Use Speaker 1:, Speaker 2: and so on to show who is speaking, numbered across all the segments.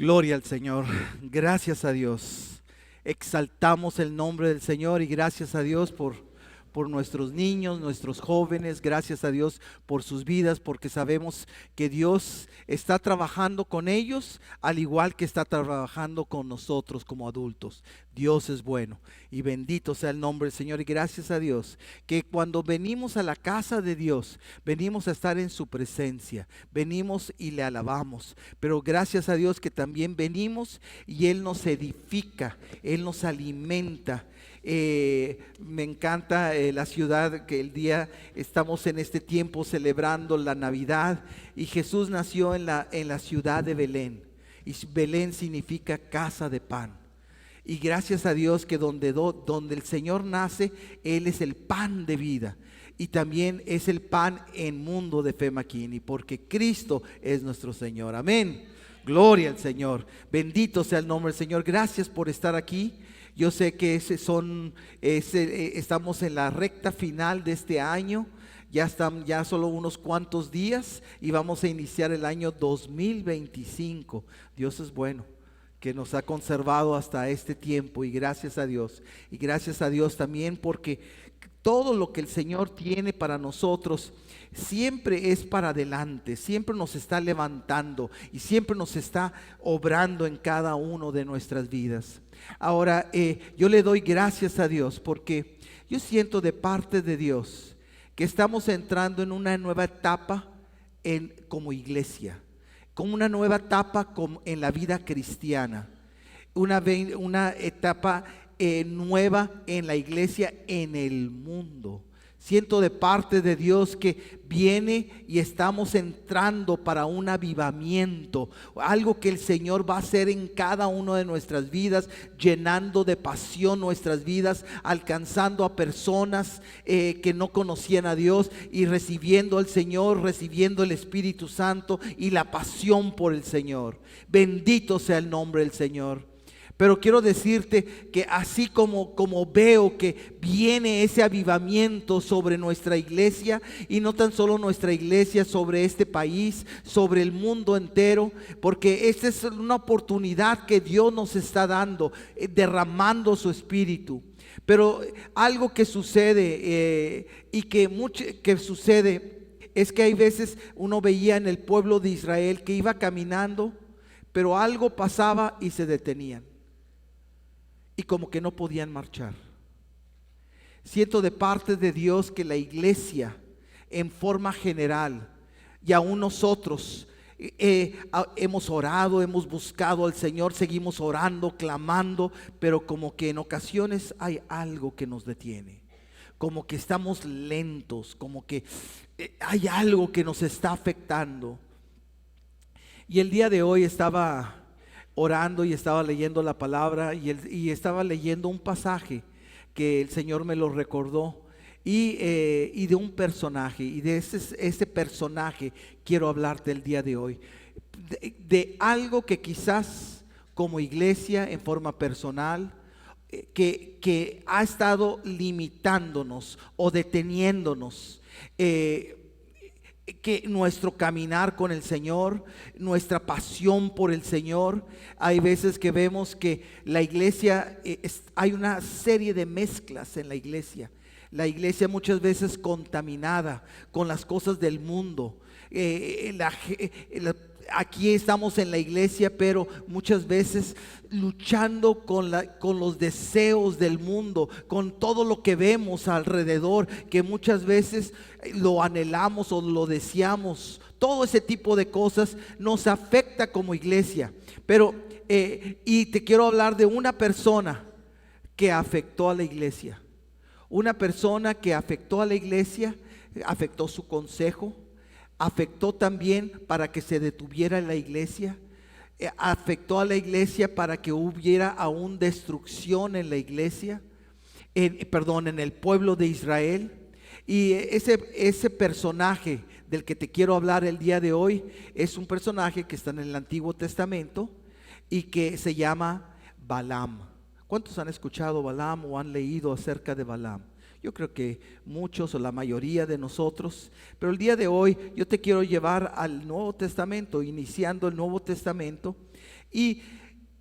Speaker 1: Gloria al Señor. Gracias a Dios. Exaltamos el nombre del Señor y gracias a Dios por nuestros niños, nuestros jóvenes. Gracias a Dios por sus vidas, porque sabemos que Dios está trabajando con ellos al igual que está trabajando con nosotros como adultos. Dios es bueno y bendito sea el nombre del Señor. Y gracias a Dios que cuando venimos a la casa de Dios, venimos a estar en su presencia, venimos y le alabamos. Pero gracias a Dios que también venimos y Él nos edifica, Él nos alimenta. Me encanta la ciudad, que el día estamos en este tiempo celebrando la Navidad y Jesús nació en la ciudad de Belén, y Belén significa casa de pan. Y gracias a Dios que donde el Señor nace, Él es el pan de vida. Y también es el pan en mundo de Fe McKinney, porque Cristo es nuestro Señor. Amén. Gloria al Señor. Bendito sea el nombre del Señor. Gracias por estar aquí. Yo sé que estamos en la recta final de este año. Ya solo unos cuantos días y vamos a iniciar el año 2025. Dios es bueno, que nos ha conservado hasta este tiempo, y gracias a Dios. Y gracias a Dios también porque todo lo que el Señor tiene para nosotros siempre es para adelante, siempre nos está levantando y siempre nos está obrando en cada uno de nuestras vidas. Ahora, yo le doy gracias a Dios porque yo siento de parte de Dios que estamos entrando en una nueva etapa como iglesia, como una nueva etapa en la vida cristiana, una etapa nueva en la iglesia, en el mundo. Siento de parte de Dios que viene y estamos entrando para un avivamiento, algo que el Señor va a hacer en cada una de nuestras vidas, llenando de pasión nuestras vidas, alcanzando a personas que no conocían a Dios y recibiendo al Señor, recibiendo el Espíritu Santo y la pasión por el Señor. Bendito sea el nombre del Señor. Pero quiero decirte que así como veo que viene ese avivamiento sobre nuestra iglesia, y no tan solo nuestra iglesia, sobre este país, sobre el mundo entero, porque esta es una oportunidad que Dios nos está dando, derramando su espíritu. Pero algo que sucede que sucede es que hay veces uno veía en el pueblo de Israel que iba caminando, pero algo pasaba y se detenían. Y como que no podían marchar. Siento de parte de Dios que la iglesia en forma general, y aún nosotros hemos orado, hemos buscado al Señor, seguimos orando, clamando, pero como que en ocasiones hay algo que nos detiene, como que estamos lentos, como que hay algo que nos está afectando. Y el día de hoy estaba orando y estaba leyendo la palabra y estaba leyendo un pasaje que el Señor me lo recordó, y de un personaje, y de ese personaje quiero hablarte el día de hoy, de algo que quizás como iglesia en forma personal que ha estado limitándonos o deteniéndonos, que nuestro caminar con el Señor, nuestra pasión por el Señor. Hay veces que vemos que la iglesia, hay una serie de mezclas en la iglesia. La iglesia muchas veces contaminada con las cosas del mundo. Aquí estamos en la iglesia, pero muchas veces luchando con los deseos del mundo, con todo lo que vemos alrededor, que muchas veces lo anhelamos o lo deseamos. Todo ese tipo de cosas nos afecta como iglesia. Pero y te quiero hablar de una persona que afectó a la iglesia. Una persona que afectó a la iglesia, afectó su consejo, afectó también para que se detuviera la iglesia, afectó a la iglesia para que hubiera aún destrucción en la iglesia, en el pueblo de Israel. Y ese personaje del que te quiero hablar el día de hoy es un personaje que está en el Antiguo Testamento y que se llama Balaam. ¿Cuántos han escuchado Balaam o han leído acerca de Balaam? Yo creo que muchos o la mayoría de nosotros, pero el día de hoy yo te quiero llevar al Nuevo Testamento, iniciando el Nuevo Testamento, y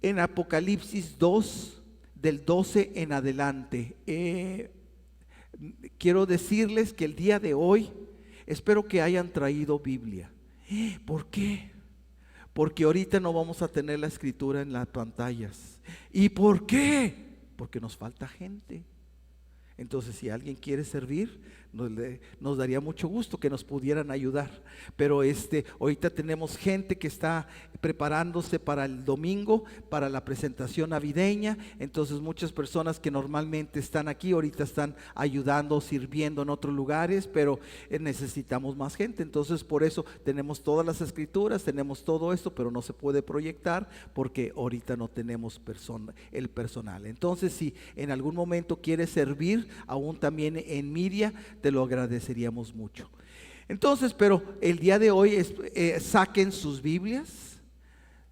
Speaker 1: en Apocalipsis 2, del 12 en adelante. Quiero decirles que el día de hoy espero que hayan traído Biblia. ¿Por qué? Porque ahorita no vamos a tener la escritura en las pantallas. ¿Y por qué? Porque nos falta gente. Entonces, si alguien quiere servir, nos daría mucho gusto que nos pudieran ayudar. Pero ahorita tenemos gente que está preparándose para el domingo, para la presentación navideña. Entonces, muchas personas que normalmente están aquí, ahorita están ayudando, sirviendo en otros lugares, pero necesitamos más gente. Entonces, por eso tenemos todas las escrituras, tenemos todo esto, pero no se puede proyectar porque ahorita no tenemos el personal. Entonces, si en algún momento quieres servir, aún también en Media, te lo agradeceríamos mucho. Entonces, pero el día de hoy saquen sus Biblias,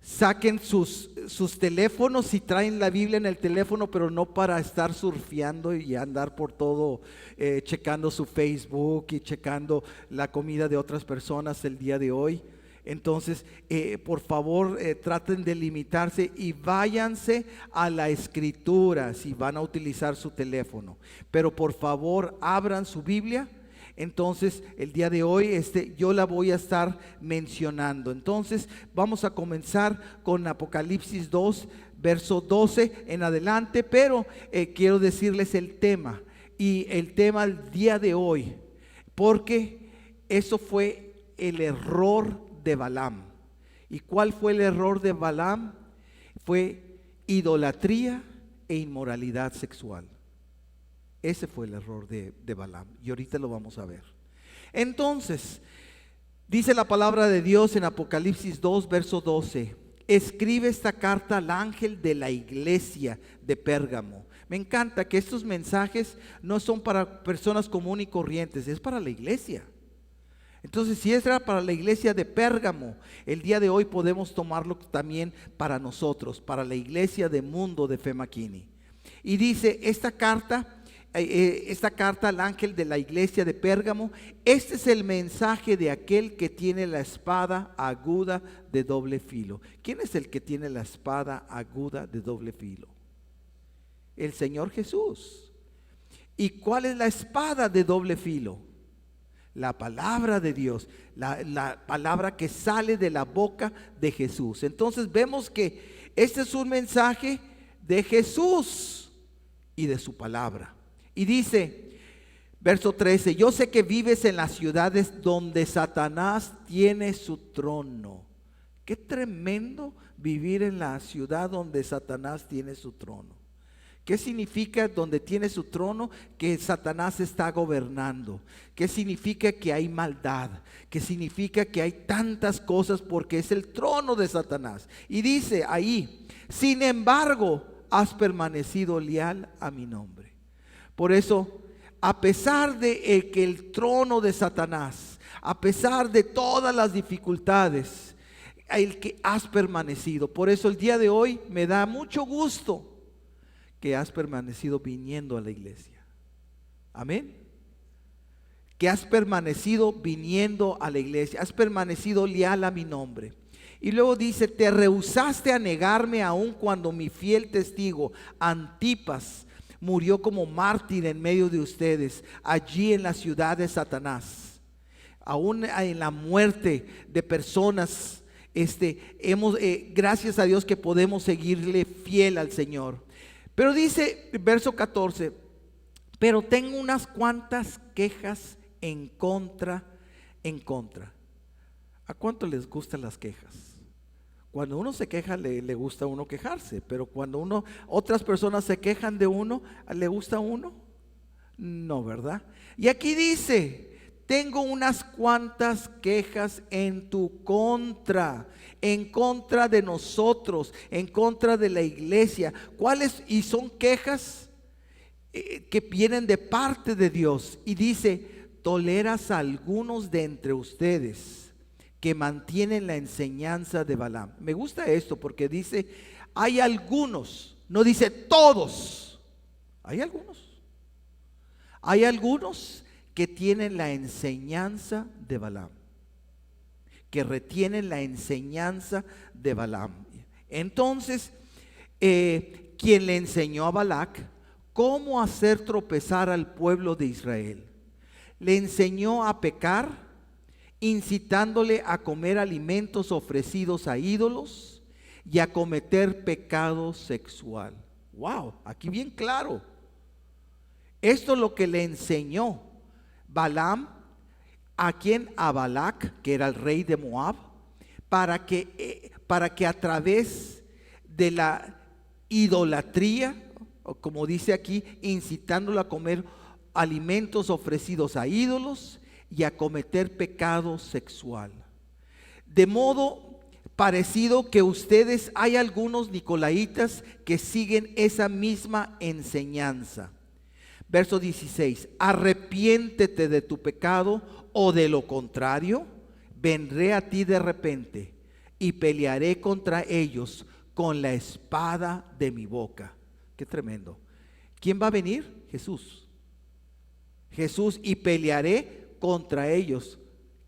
Speaker 1: saquen sus teléfonos, si traen la Biblia en el teléfono, pero no para estar surfeando y andar por todo, checando su Facebook y checando la comida de otras personas el día de hoy. Entonces, por favor, traten de limitarse y váyanse a la escritura si van a utilizar su teléfono. Pero por favor, abran su Biblia. Entonces, el día de hoy yo la voy a estar mencionando. Entonces, vamos a comenzar con Apocalipsis 2, verso 12 en adelante. Pero quiero decirles el tema. Y el tema el día de hoy, porque eso fue el error de Balaam. ¿Y cuál fue el error de Balaam? Fue idolatría e inmoralidad sexual. Ese fue el error de Balaam, y ahorita lo vamos a ver. Entonces, dice la palabra de Dios en Apocalipsis 2, verso 12: escribe esta carta al ángel de la iglesia de Pérgamo. Me encanta que estos mensajes no son para personas comunes y corrientes, es para la iglesia. Entonces, si era para la iglesia de Pérgamo, el día de hoy podemos tomarlo también para nosotros, para la iglesia de Mundo de Fe McKinney. Y dice esta carta al ángel de la iglesia de Pérgamo: este es el mensaje de aquel que tiene la espada aguda de doble filo. ¿Quién es el que tiene la espada aguda de doble filo? El Señor Jesús. ¿Y cuál es la espada de doble filo? La palabra de Dios, la palabra que sale de la boca de Jesús. Entonces vemos que este es un mensaje de Jesús y de su palabra. Y dice, verso 13: yo sé que vives en las ciudades donde Satanás tiene su trono. Qué tremendo vivir en la ciudad donde Satanás tiene su trono. ¿Qué significa donde tiene su trono? Que Satanás está gobernando. ¿Qué significa? Que hay maldad. ¿Qué significa? Que hay tantas cosas porque es el trono de Satanás. Y dice ahí: sin embargo, has permanecido leal a mi nombre. Por eso, a pesar de que el trono de Satanás, a pesar de todas las dificultades, el que has permanecido. Por eso el día de hoy me da mucho gusto que has permanecido viniendo a la iglesia. Amén. Que has permanecido viniendo a la iglesia, has permanecido leal a mi nombre. Y luego dice: te rehusaste a negarme aun cuando mi fiel testigo Antipas murió como mártir en medio de ustedes, allí en la ciudad de Satanás. Aún en la muerte de personas, gracias a Dios que podemos seguirle fiel al Señor. Pero dice, verso 14: pero tengo unas cuantas quejas en contra. ¿A cuánto les gustan las quejas? Cuando uno se queja, le gusta a uno quejarse, pero cuando otras personas se quejan de uno, ¿le gusta a uno? No, ¿verdad? Y aquí dice: tengo unas cuantas quejas en tu contra, en contra de nosotros, en contra de la iglesia. ¿Cuáles? Y son quejas que vienen de parte de Dios. Y dice: toleras a algunos de entre ustedes que mantienen la enseñanza de Balaam. Me gusta esto porque dice: hay algunos, no dice todos, hay algunos. Hay algunos que tienen la enseñanza de Balaam, que retienen la enseñanza de Balaam. Entonces, quien le enseñó a Balac cómo hacer tropezar al pueblo de Israel, le enseñó a pecar, incitándole a comer alimentos ofrecidos a ídolos y a cometer pecado sexual. Wow, aquí bien claro. Esto es lo que le enseñó Balaam, a quien, a Balac, que era el rey de Moab, para que a través de la idolatría, o como dice aquí, incitándolo a comer alimentos ofrecidos a ídolos y a cometer pecado sexual. De modo parecido que ustedes, hay algunos nicolaitas que siguen esa misma enseñanza. Verso 16, arrepiéntete de tu pecado, o de lo contrario, vendré a ti de repente y pelearé contra ellos con la espada de mi boca. Qué tremendo. ¿Quién va a venir? Jesús. Jesús, y pelearé contra ellos.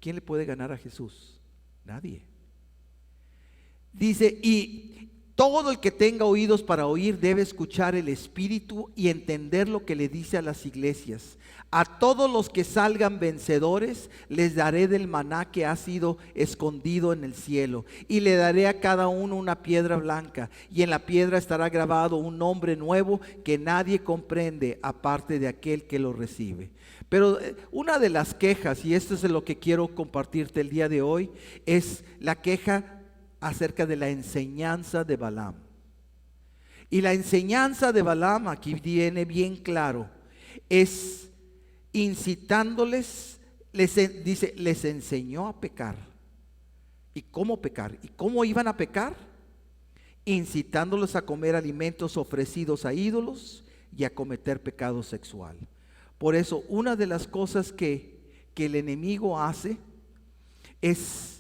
Speaker 1: ¿Quién le puede ganar a Jesús? Nadie. Dice, y todo el que tenga oídos para oír debe escuchar el Espíritu y entender lo que le dice a las iglesias. A todos los que salgan vencedores les daré del maná que ha sido escondido en el cielo, y le daré a cada uno una piedra blanca, y en la piedra estará grabado un nombre nuevo que nadie comprende aparte de aquel que lo recibe. Pero una de las quejas, y esto es lo que quiero compartirte el día de hoy, es la queja acerca de la enseñanza de Balaam. Y la enseñanza de Balaam, aquí viene bien claro, es incitándoles, dice, les enseñó a pecar. ¿Y cómo pecar? ¿Y cómo iban a pecar? Incitándolos a comer alimentos ofrecidos a ídolos y a cometer pecado sexual. Por eso, una de las cosas que el enemigo hace es,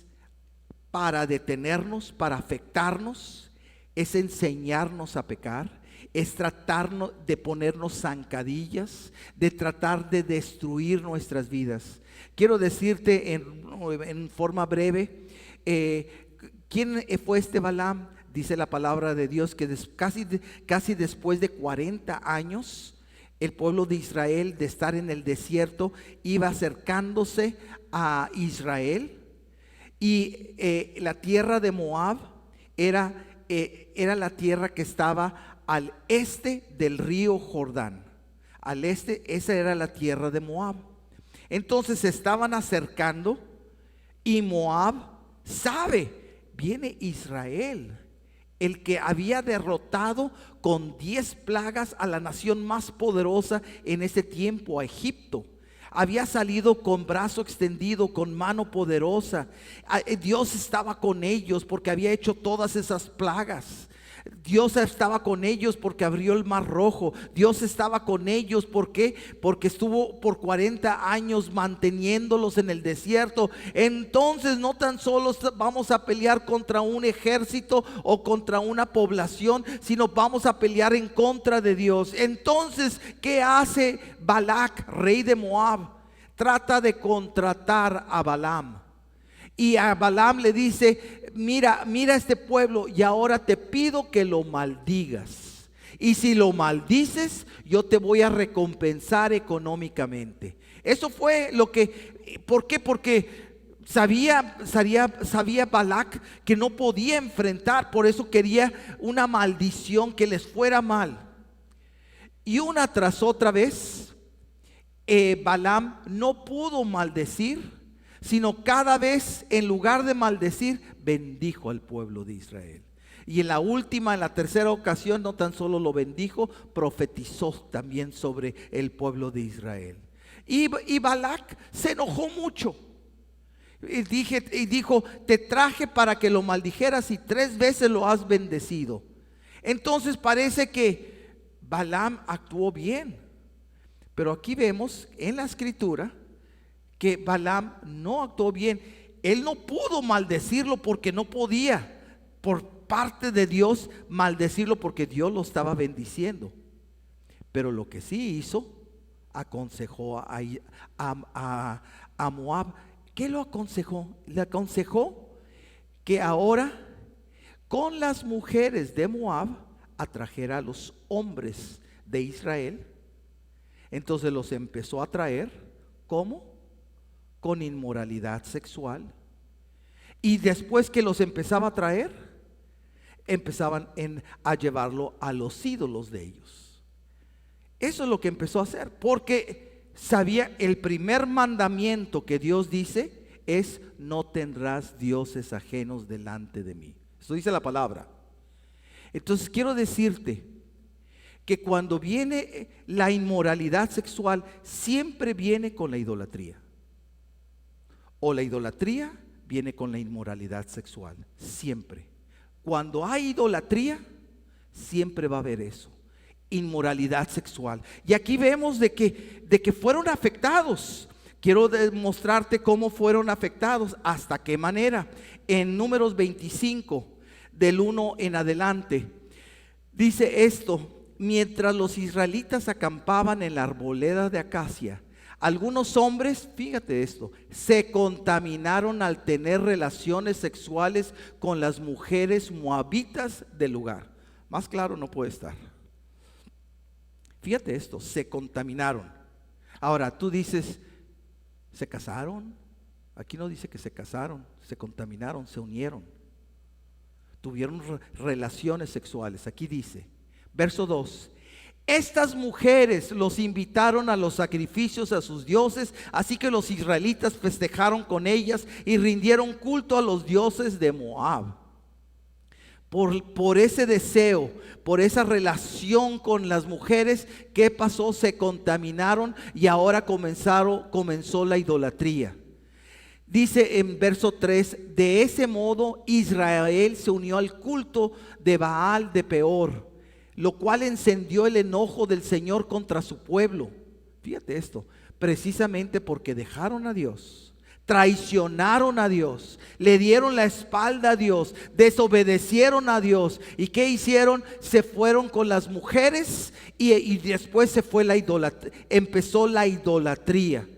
Speaker 1: para detenernos, para afectarnos, es enseñarnos a pecar, es tratarnos de ponernos zancadillas, de tratar de destruir nuestras vidas. Quiero decirte en forma breve, ¿quién fue este Balaam? Dice la palabra de Dios que casi después de 40 años, el pueblo de Israel, de estar en el desierto, iba acercándose a Israel. Y la tierra de Moab era la tierra que estaba al este del río Jordán. Al este, esa era la tierra de Moab. Entonces se estaban acercando y Moab sabe, viene Israel, el que había derrotado con 10 plagas a la nación más poderosa en ese tiempo, a Egipto. Había salido con brazo extendido, con mano poderosa. Dios estaba con ellos porque había hecho todas esas plagas. Dios estaba con ellos porque abrió el mar rojo. Dios estaba con ellos, ¿por qué? Porque estuvo por 40 años manteniéndolos en el desierto. Entonces no tan solo vamos a pelear contra un ejército o contra una población, sino vamos a pelear en contra de Dios. Entonces, ¿qué hace Balac, rey de Moab? Trata de contratar a Balaam. Y a Balaam le dice, mira este pueblo, y ahora te pido que lo maldigas. Y si lo maldices, yo te voy a recompensar económicamente. Eso fue lo que, ¿por qué? Porque sabía Balac que no podía enfrentar, por eso quería una maldición, que les fuera mal. Y una tras otra vez, Balaam no pudo maldecir, sino cada vez, en lugar de maldecir, bendijo al pueblo de Israel. Y en la tercera ocasión, no tan solo lo bendijo, profetizó también sobre el pueblo de Israel. Y Balac se enojó mucho y dijo, te traje para que lo maldijeras y 3 veces lo has bendecido. Entonces parece que Balaam actuó bien, pero aquí vemos en la escritura que Balaam no actuó bien. Él no pudo maldecirlo porque no podía, por parte de Dios, maldecirlo porque Dios lo estaba bendiciendo. Pero lo que sí hizo, aconsejó a Moab. ¿Qué lo aconsejó? Le aconsejó que ahora con las mujeres de Moab atrajera a los hombres de Israel. Entonces los empezó a traer, ¿cómo? Con inmoralidad sexual. Y después que los empezaba a traer, empezaban a llevarlo a los ídolos de ellos. Eso es lo que empezó a hacer, porque sabía el primer mandamiento que Dios dice es: no tendrás dioses ajenos delante de mí. Eso dice la palabra. Entonces quiero decirte que cuando viene la inmoralidad sexual, siempre viene con la idolatría. O la idolatría viene con la inmoralidad sexual, siempre. Cuando hay idolatría, siempre va a haber eso, inmoralidad sexual. Y aquí vemos de que fueron afectados. Quiero demostrarte cómo fueron afectados, hasta qué manera. En Números 25, del 1 en adelante, dice esto: mientras los israelitas acampaban en la arboleda de acacia, algunos hombres, fíjate esto, se contaminaron al tener relaciones sexuales con las mujeres moabitas del lugar. Más claro no puede estar. Fíjate esto, se contaminaron. Ahora tú dices, ¿se casaron? Aquí no dice que se casaron, se contaminaron, se unieron, tuvieron relaciones sexuales. Aquí dice, verso 2: estas mujeres los invitaron a los sacrificios a sus dioses, así que los israelitas festejaron con ellas y rindieron culto a los dioses de Moab. Por ese deseo, por esa relación con las mujeres, ¿qué pasó? Se contaminaron y ahora comenzó la idolatría. Dice en verso 3: de ese modo Israel se unió al culto de Baal de Peor, lo cual encendió el enojo del Señor contra su pueblo. Fíjate esto, precisamente porque dejaron a Dios, traicionaron a Dios, le dieron la espalda a Dios, desobedecieron a Dios. ¿Y qué hicieron? Se fueron con las mujeres y después se fue empezó la idolatría.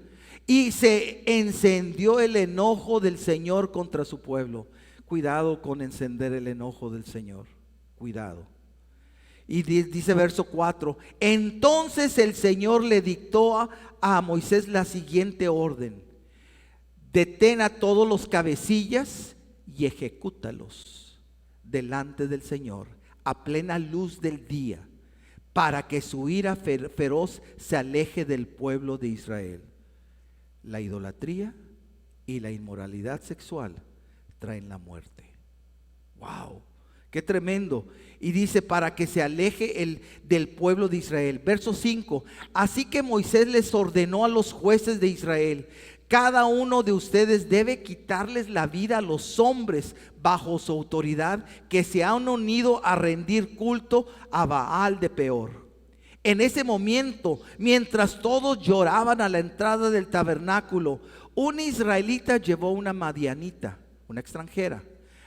Speaker 1: Y se encendió el enojo del Señor contra su pueblo. Cuidado con encender el enojo del Señor, cuidado. Y dice verso 4: entonces el Señor le dictó a Moisés la siguiente orden: detén a todos los cabecillas y ejecútalos delante del Señor a plena luz del día, para que su ira feroz se aleje del pueblo de Israel. La idolatría y la inmoralidad sexual traen la muerte. ¡Wow! ¡Qué tremendo! Y dice, para que se aleje del pueblo de Israel. Verso 5: así que Moisés les ordenó a los jueces de Israel: cada uno de ustedes debe quitarles la vida a los hombres bajo su autoridad que se han unido a rendir culto a Baal de Peor. En ese momento, mientras todos lloraban a la entrada del tabernáculo, un israelita llevó una madianita, una extranjera,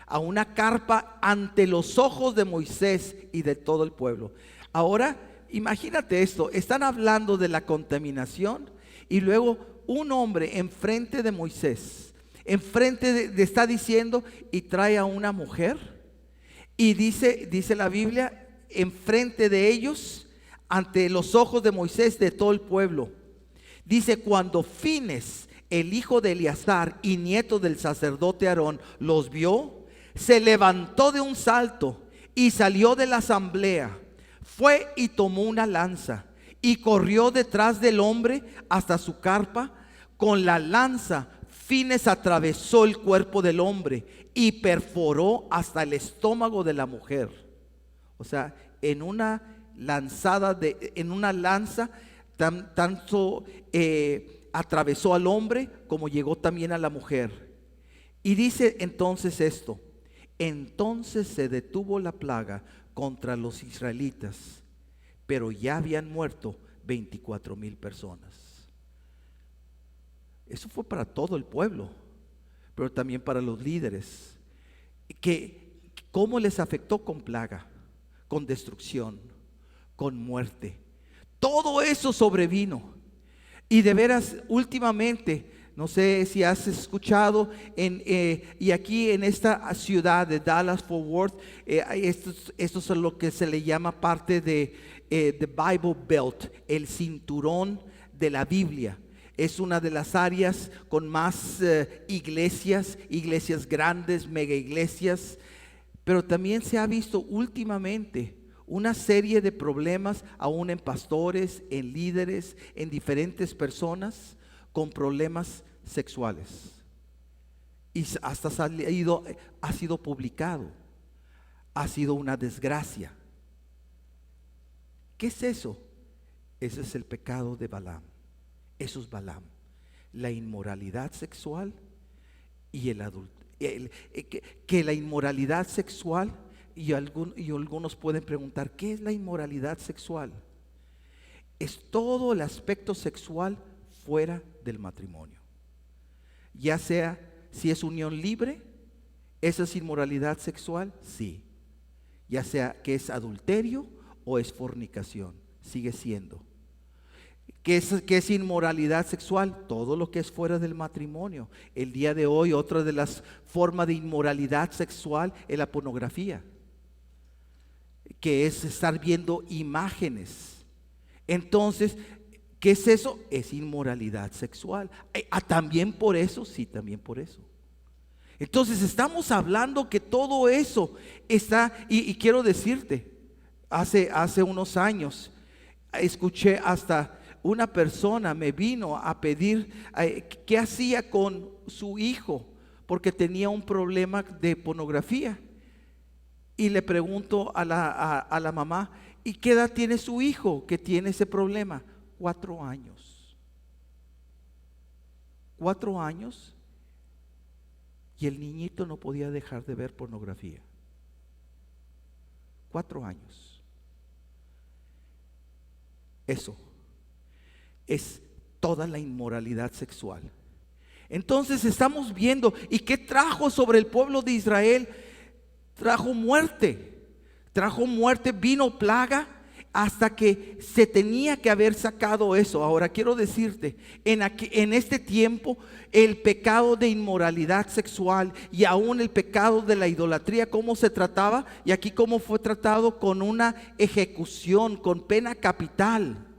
Speaker 1: a una carpa ante los ojos de Moisés y de todo el pueblo. Ahora, imagínate esto, están hablando de la contaminación y luego un hombre enfrente de Moisés, enfrente está diciendo, y trae a una mujer, y dice la Biblia, enfrente de ellos, ante los ojos de Moisés, de todo el pueblo. Dice, cuando Fines, el hijo de Eleazar y nieto del sacerdote Aarón, los vio, se levantó de un salto y salió de la asamblea. Fue y tomó una lanza y corrió detrás del hombre hasta su carpa. Con la lanza Fines atravesó el cuerpo del hombre y perforó hasta el estómago de la mujer. O sea, en una lanza tanto atravesó al hombre como llegó también a la mujer. Y dice entonces esto: entonces se detuvo la plaga contra los israelitas, pero ya habían muerto 24,000 personas. Eso fue para todo el pueblo, pero también para los líderes. ¿Cómo les afectó? Con plaga, con destrucción, con muerte. Todo eso sobrevino. Y de veras, últimamente, no sé si has escuchado, y aquí en esta ciudad de Dallas Fort Worth, esto es lo que se le llama parte de the Bible Belt, el cinturón de la Biblia. Es una de las áreas con más iglesias grandes, mega iglesias, pero también se ha visto últimamente una serie de problemas aún en pastores, en líderes, en diferentes personas con problemas sexuales. Y hasta ha sido publicado. Ha sido una desgracia. ¿Qué es eso? Ese es el pecado de Balaam. Eso es Balaam. La inmoralidad sexual y el adulterio. Que la inmoralidad sexual, y algunos pueden preguntar, ¿qué es la inmoralidad sexual? Es todo el aspecto sexual fuera del matrimonio. Ya sea si es unión libre, ¿esa es inmoralidad sexual? Sí. Ya sea que es adulterio o es fornicación, sigue siendo. ¿Qué es inmoralidad sexual? Todo lo que es fuera del matrimonio. El día de hoy, otra de las formas de inmoralidad sexual es la pornografía, que es estar viendo imágenes. Entonces, ¿qué es eso? Es inmoralidad sexual. También por eso, sí, también por eso. Entonces estamos hablando que todo eso está, y quiero decirte, hace unos años escuché hasta una persona me vino a pedir qué hacía con su hijo porque tenía un problema de pornografía. Y le pregunto a la mamá, ¿y qué edad tiene su hijo que tiene ese problema? 4 años. 4 años. Y el niñito no podía dejar de ver pornografía. 4 años. Eso es toda la inmoralidad sexual. Entonces estamos viendo, ¿y qué trajo sobre el pueblo de Israel? Trajo muerte, vino plaga hasta que se tenía que haber sacado eso. Ahora quiero decirte, en este tiempo el pecado de inmoralidad sexual y aún el pecado de la idolatría, ¿cómo se trataba? Y aquí cómo fue tratado, con una ejecución, con pena capital.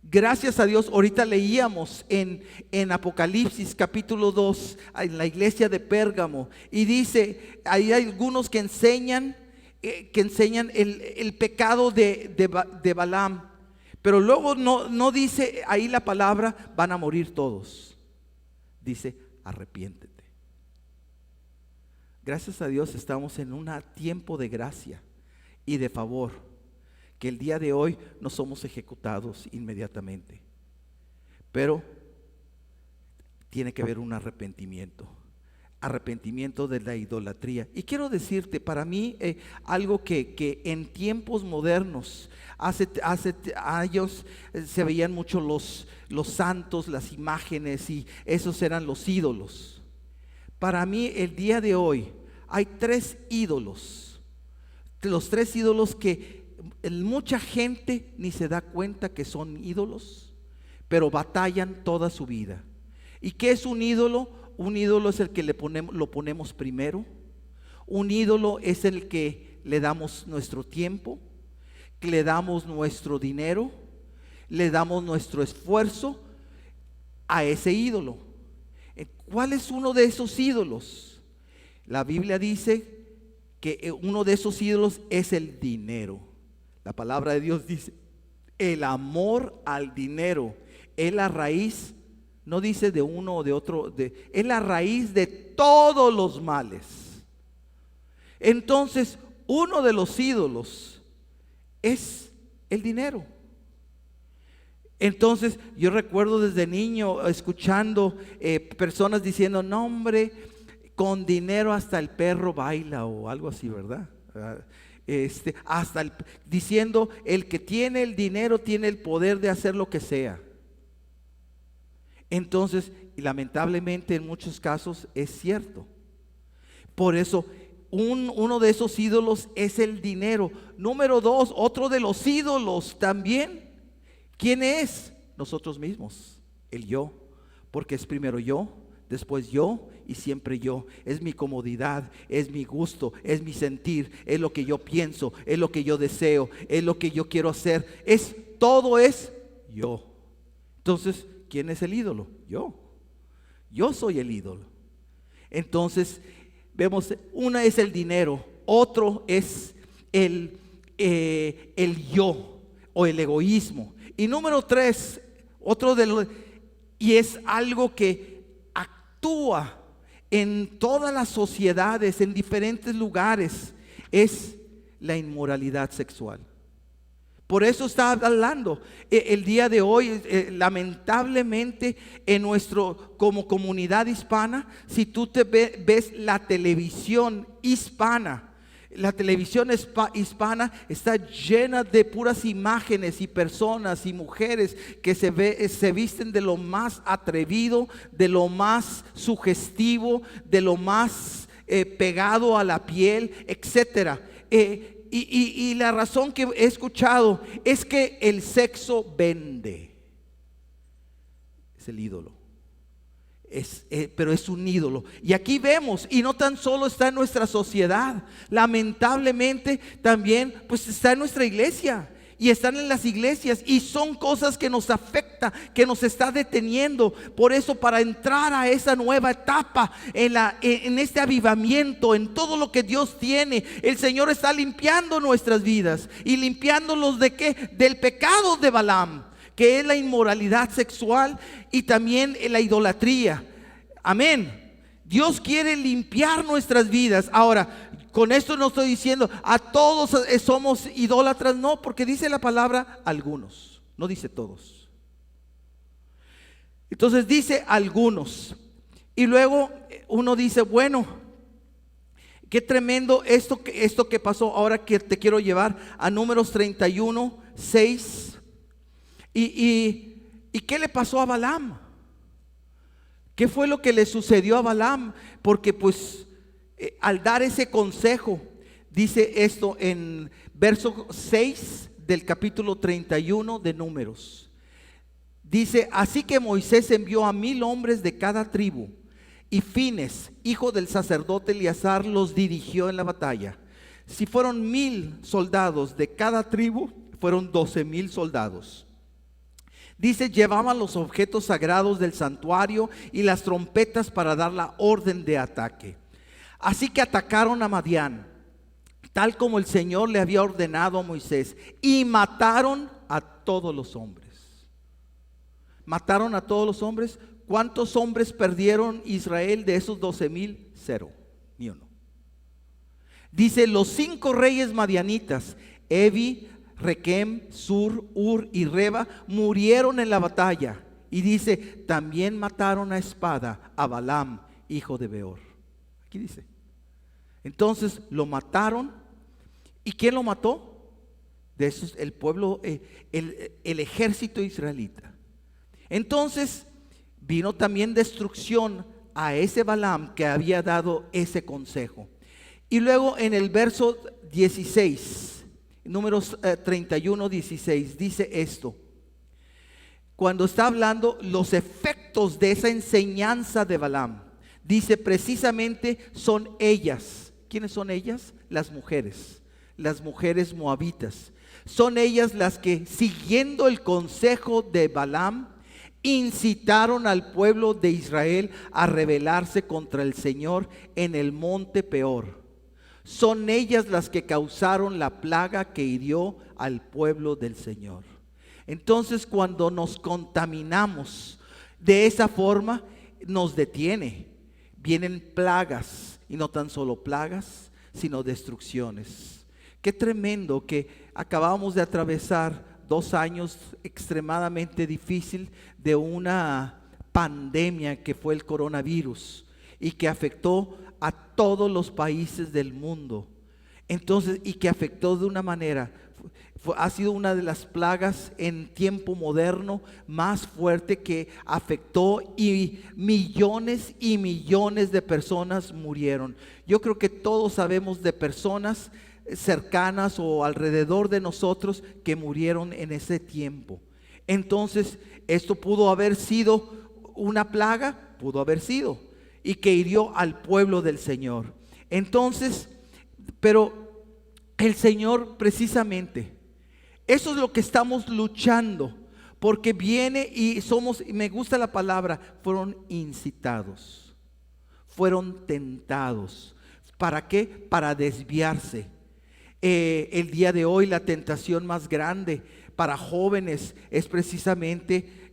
Speaker 1: Gracias a Dios, ahorita leíamos en Apocalipsis capítulo 2, en la iglesia de Pérgamo, y dice, hay algunos que enseñan el pecado de Balaam, pero luego no dice ahí la palabra, van a morir todos. Dice, arrepiéntete. Gracias a Dios estamos en un tiempo de gracia y de favor, que el día de hoy no somos ejecutados inmediatamente, pero tiene que haber un arrepentimiento de la idolatría. Y quiero decirte, para mí algo que en tiempos modernos, hace años se veían mucho los santos, las imágenes, y esos eran los ídolos. Para mí el día de hoy hay 3 ídolos, los 3 ídolos que mucha gente ni se da cuenta que son ídolos, pero batallan toda su vida. ¿Y qué es un ídolo? Un ídolo es el que lo ponemos primero. Un ídolo es el que le damos nuestro tiempo, que le damos nuestro dinero, le damos nuestro esfuerzo a ese ídolo. ¿Cuál es uno de esos ídolos? La Biblia dice que uno de esos ídolos es el dinero. La palabra de Dios dice, el amor al dinero es la raíz, no dice de uno o de otro, es la raíz de todos los males. Entonces, uno de los ídolos es el dinero. Entonces, yo recuerdo desde niño escuchando personas diciendo, no hombre, con dinero hasta el perro baila, o algo así, ¿verdad? Diciendo, el que tiene el dinero tiene el poder de hacer lo que sea. Entonces, lamentablemente en muchos casos es cierto. Por eso uno de esos ídolos es el dinero. Número 2, otro de los ídolos también, ¿quién es? nosotros mismos, el yo, porque es primero yo, después yo y siempre yo. Es mi comodidad, es mi gusto, es mi sentir, es lo que yo pienso, es lo que yo deseo, es lo que yo quiero hacer. Todo es yo. Entonces, ¿quién es el ídolo? Yo soy el ídolo. Entonces, vemos, una es el dinero, otro es el yo o el egoísmo. Y número 3, y es algo que actúa en todas las sociedades, en diferentes lugares, es la inmoralidad sexual. Por eso está hablando el día de hoy, lamentablemente como comunidad hispana, si tú ves la televisión hispana, la televisión hispana está llena de puras imágenes y personas y mujeres que se visten de lo más atrevido, de lo más sugestivo, de lo más pegado a la piel, etcétera. Y la razón que he escuchado es que el sexo vende. Es el ídolo. Pero es un ídolo. Y aquí vemos, y no tan solo está en nuestra sociedad, lamentablemente también pues está en nuestra iglesia. Y están en las iglesias y son cosas que nos afectan, que nos está deteniendo. Por eso, para entrar a esa nueva etapa, en este avivamiento, en todo lo que Dios tiene, el Señor está limpiando nuestras vidas. ¿Y limpiándolos de qué? Del pecado de Balaam, que es la inmoralidad sexual y también la idolatría. Amén. Dios quiere limpiar nuestras vidas. Ahora, con esto no estoy diciendo a todos somos idólatras, no, porque dice la palabra algunos, no dice todos. Entonces dice algunos. Y luego uno dice, bueno, qué tremendo esto que pasó. Ahora que te quiero llevar a Números 31, 6. ¿Y qué le pasó a Balaam? ¿Qué fue lo que le sucedió a Balaam? Porque pues al dar ese consejo, dice esto en verso 6 del capítulo 31 de Números. Dice, así que Moisés envió a 1000 hombres de cada tribu, y Fines, hijo del sacerdote Eleazar, los dirigió en la batalla. Si fueron 1000 soldados de cada tribu, fueron 12,000 soldados. Dice, llevaban los objetos sagrados del santuario y las trompetas para dar la orden de ataque. Así que atacaron a Madián, tal como el Señor le había ordenado a Moisés, y mataron a todos los hombres. Mataron a todos los hombres. ¿Cuántos hombres perdieron Israel de esos 12,000? 0, ni uno. Dice, los 5 reyes madianitas, Evi, Requem, Sur, Ur y Reba, murieron en la batalla. Y dice, también mataron a espada a Balaam, hijo de Beor. Aquí dice. Entonces lo mataron. ¿Y quién lo mató? De esos, el pueblo, el ejército israelita. Entonces vino también destrucción a ese Balaam que había dado ese consejo. Y luego en el verso 16, Números 31, 16, dice esto. Cuando está hablando los efectos de esa enseñanza de Balaam, dice precisamente son ellas. ¿Quiénes son ellas? Las mujeres moabitas. Son ellas las que, siguiendo el consejo de Balaam, incitaron al pueblo de Israel a rebelarse contra el Señor en el monte Peor. Son ellas las que causaron la plaga que hirió al pueblo del Señor. Entonces, cuando nos contaminamos de esa forma, nos detiene. Vienen plagas, y no tan solo plagas, sino destrucciones. Qué tremendo que acabamos de atravesar 2 años extremadamente difícil de una pandemia que fue el coronavirus y que afectó a todos los países del mundo. Entonces, y que afectó de una manera, ha sido una de las plagas en tiempo moderno más fuerte que afectó, y millones de personas murieron. Yo creo que todos sabemos de personas cercanas o alrededor de nosotros que murieron en ese tiempo. Entonces, esto pudo haber sido una plaga, pudo haber sido, y que hirió al pueblo del Señor. Entonces, pero el Señor precisamente, eso es lo que estamos luchando, porque viene y me gusta la palabra, fueron incitados, fueron tentados. ¿Para qué? Para desviarse. El día de hoy la tentación más grande para jóvenes es precisamente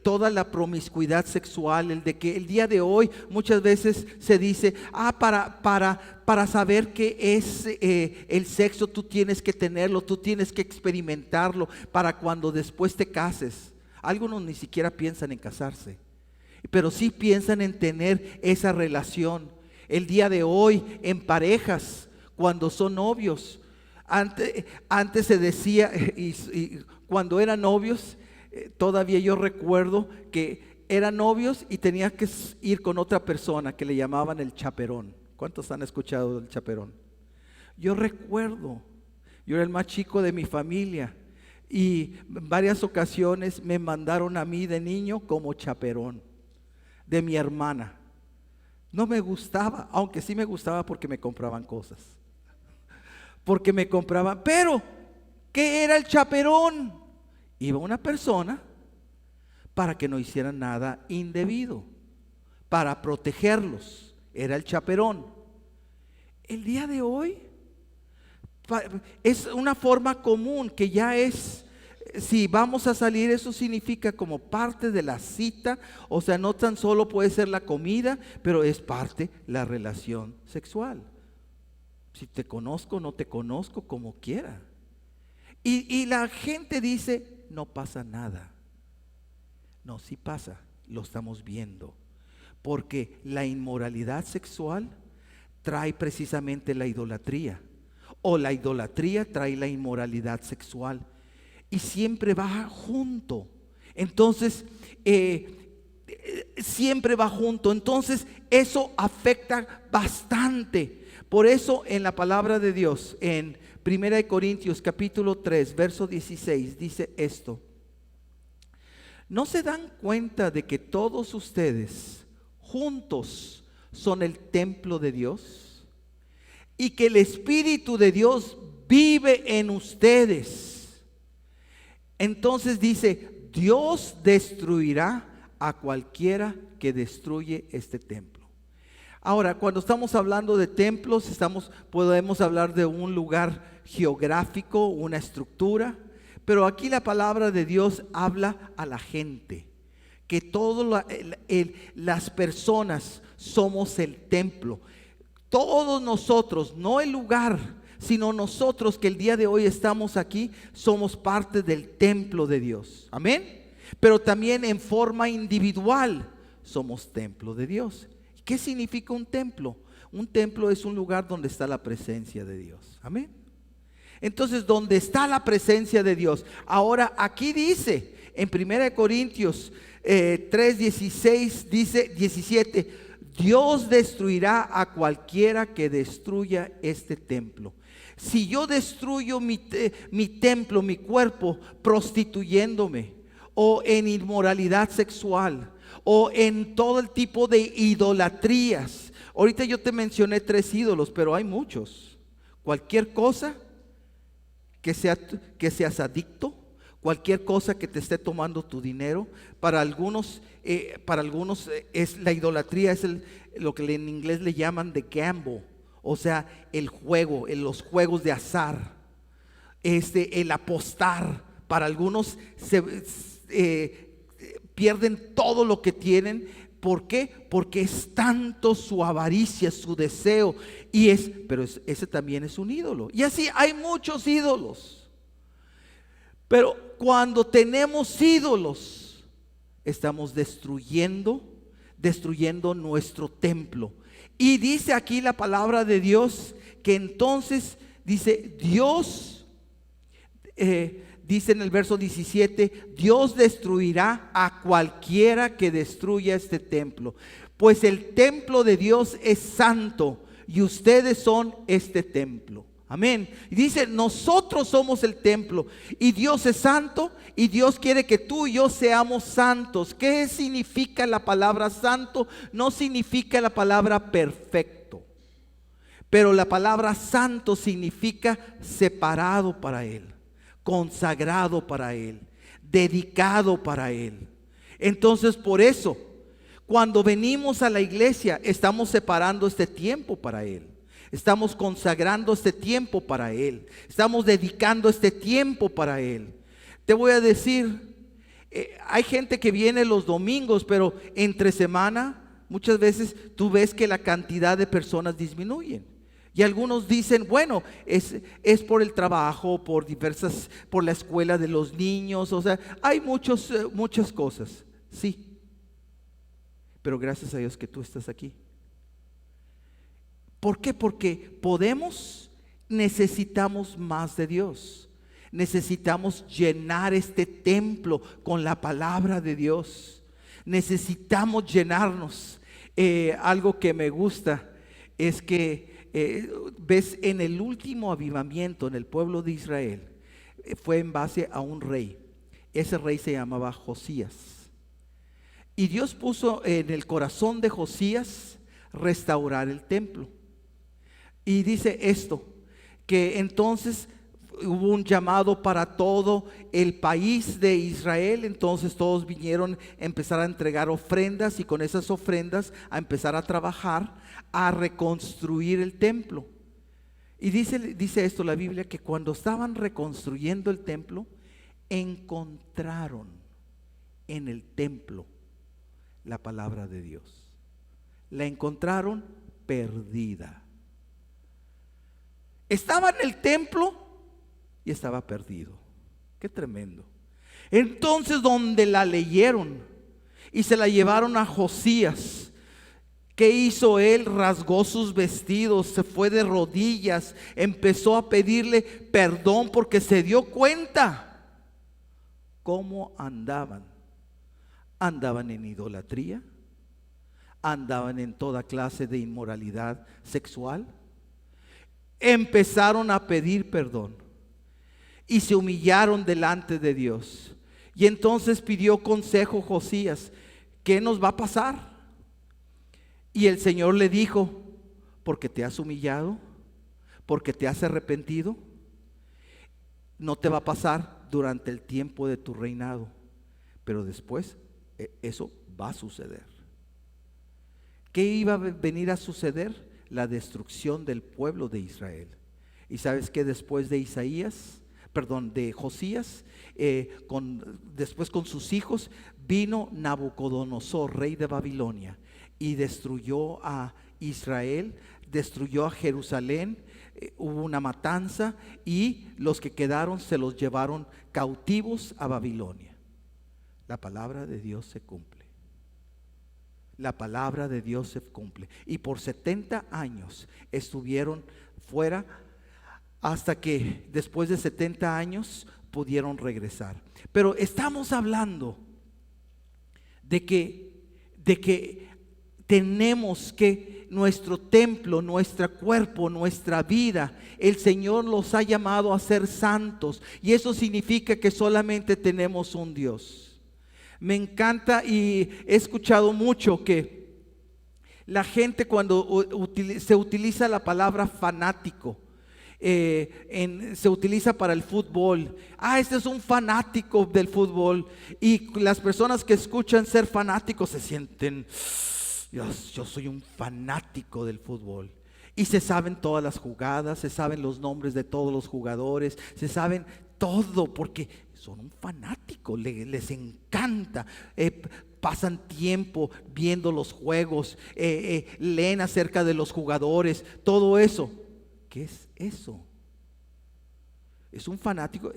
Speaker 1: toda la promiscuidad sexual, el de que el día de hoy muchas veces se dice, para saber qué es el sexo, tú tienes que tenerlo, tú tienes que experimentarlo para cuando después te cases. Algunos ni siquiera piensan en casarse, pero sí piensan en tener esa relación. El día de hoy en parejas, cuando son novios, antes se decía, y cuando eran novios, todavía yo recuerdo que eran novios y tenías que ir con otra persona que le llamaban el chaperón. ¿Cuántos han escuchado del chaperón? Yo recuerdo, yo era el más chico de mi familia y en varias ocasiones me mandaron a mí de niño como chaperón de mi hermana. No me gustaba, aunque sí me gustaba porque me compraban cosas. Porque me compraban, pero ¿qué era el chaperón? Iba una persona para que no hicieran nada indebido, para protegerlos. Era el chaperón. El día de hoy es una forma común que ya es, si vamos a salir, eso significa como parte de la cita. O sea, no tan solo puede ser la comida, pero es parte la relación sexual. Si te conozco, no te conozco, como quiera. Y la gente dice, no pasa nada. No, sí pasa, lo estamos viendo. Porque la inmoralidad sexual trae precisamente la idolatría. O la idolatría trae la inmoralidad sexual. Y siempre va junto. Entonces, siempre va junto. Entonces, eso afecta bastante. Por eso en la palabra de Dios, en 1 Corintios capítulo 3, verso 16, dice esto: ¿no se dan cuenta de que todos ustedes juntos son el templo de Dios? Y que el Espíritu de Dios vive en ustedes. Entonces dice, Dios destruirá a cualquiera que destruye este templo. Ahora, cuando estamos hablando de templos, podemos hablar de un lugar geográfico, una estructura, pero aquí la palabra de Dios habla a la gente, que todas las personas somos el templo. Todos nosotros, no el lugar, sino nosotros que el día de hoy estamos aquí, somos parte del templo de Dios. Amén. Pero también en forma individual somos templo de Dios. ¿Qué significa un templo? Un templo es un lugar donde está la presencia de Dios. Amén. Entonces, donde está la presencia de Dios. Ahora, aquí dice, en 1 Corintios 3:16, dice 17, Dios destruirá a cualquiera que destruya este templo. Si yo destruyo mi templo, mi cuerpo, prostituyéndome, o en inmoralidad sexual, o en todo el tipo de idolatrías. Ahorita yo te mencioné 3 ídolos, pero hay muchos. Cualquier cosa que seas adicto, cualquier cosa que te esté tomando tu dinero. Para algunos es la idolatría, es lo que en inglés le llaman the gamble, o sea, el juego, los juegos de azar, el apostar. Para algunos pierden todo lo que tienen. ¿Por qué? Porque es tanto su avaricia, su deseo. Pero ese también es un ídolo. Y así hay muchos ídolos. Pero cuando tenemos ídolos, estamos destruyendo nuestro templo. Y dice aquí la palabra de Dios que entonces dice Dios, dice en el verso 17, Dios destruirá a cualquiera que destruya este templo, pues el templo de Dios es santo y ustedes son este templo. Amén. Y dice, nosotros somos el templo y Dios es santo y Dios quiere que tú y yo seamos santos. ¿Qué significa la palabra santo? No significa la palabra perfecto, pero la palabra santo significa separado para Él, consagrado para Él, dedicado para Él. Entonces, por eso, cuando venimos a la iglesia, estamos separando este tiempo para Él. Estamos consagrando este tiempo para Él. Estamos dedicando este tiempo para Él. Te voy a decir, hay gente que viene los domingos, pero entre semana muchas veces tú ves que la cantidad de personas disminuyen. Y algunos dicen, bueno, es por el trabajo, por la escuela de los niños. O sea, hay muchas cosas. Sí, pero gracias a Dios que tú estás aquí. ¿Por qué? Porque necesitamos más de Dios. Necesitamos llenar este templo con la palabra de Dios. Necesitamos llenarnos. Algo que me gusta es que ves en el último avivamiento en el pueblo de Israel, fue en base a un rey. Ese rey se llamaba Josías. Y Dios puso en el corazón de Josías restaurar el templo. Y dice esto, que entonces hubo un llamado para todo el país de Israel. Entonces todos vinieron a empezar a entregar ofrendas y con esas ofrendas a empezar a trabajar, a reconstruir el templo. Y dice esto la Biblia, que cuando estaban reconstruyendo el templo, encontraron en el templo la palabra de Dios. La encontraron perdida. Estaba en el templo y estaba perdido. Qué tremendo. Entonces, donde la leyeron y se la llevaron a Josías, ¿qué hizo él? Rasgó sus vestidos, se fue de rodillas, empezó a pedirle perdón porque se dio cuenta cómo andaban. Andaban en idolatría, andaban en toda clase de inmoralidad sexual. Empezaron a pedir perdón y se humillaron delante de Dios. Y entonces pidió consejo Josías: ¿qué nos va a pasar? Y el Señor le dijo: porque te has humillado, porque te has arrepentido, no te va a pasar durante el tiempo de tu reinado, pero después eso va a suceder. ¿Qué iba a venir a suceder? La destrucción del pueblo de Israel. Y sabes que después de Josías, después con sus hijos, vino Nabucodonosor, rey de Babilonia, y destruyó a Israel, destruyó a Jerusalén. Hubo una matanza y los que quedaron se los llevaron cautivos a Babilonia. La palabra de Dios se cumple. La palabra de Dios se cumple. Y por 70 años estuvieron fuera, hasta que después de 70 años pudieron regresar. Pero estamos hablando de que tenemos que nuestro templo, nuestro cuerpo, nuestra vida, el Señor los ha llamado a ser santos. Y eso significa que solamente tenemos un Dios. Me encanta y he escuchado mucho que la gente, cuando se utiliza la palabra fanático, se utiliza para el fútbol. Este es un fanático del fútbol. Y las personas que escuchan ser fanáticos se sienten: yo soy un fanático del fútbol. Y se saben todas las jugadas, se saben los nombres de todos los jugadores, se saben todo porque son un fanático, les encanta. Pasan tiempo viendo los juegos, leen acerca de los jugadores, todo eso. ¿Qué es eso? Es un fanático.